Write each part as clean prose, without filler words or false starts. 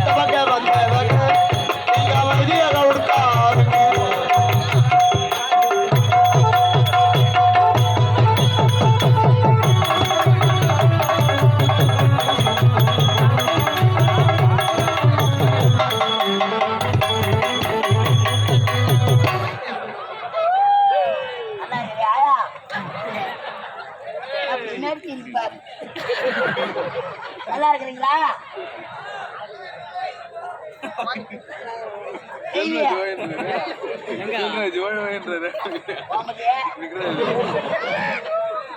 அத்தமக்க வந்தவங்க நீங்க அமைதியாக கொடுத்தாருங்க. நல்லா இருக்கிறீங்களா?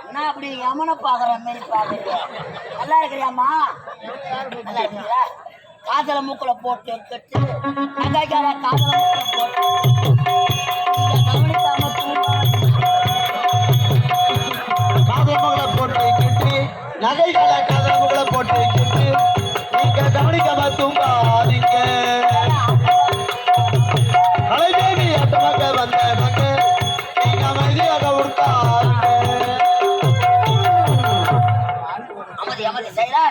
என்ன அப்படி யமனை பாக்குற மாதிரி பாக்குறீங்க? நல்லா இருக்கிறியாம்மா? நல்லா இருக்கீங்களா? காதல மூக்குல போட்டு கட்டு நகைக்கார காதல மூக்குல போட்டு கவனிக்காம காதல போட்டு கட்டு நகைக்கார காதல மூக்குல போட்டு கட்டு நீங்க கவனிக்காம தூங்காதீங்க. கலைதேவி அத்தமக்க வந்தவங்க நீங்க அமைதியாக கொடுத்தாருங்க. அமைதி அமைதி செய்யல.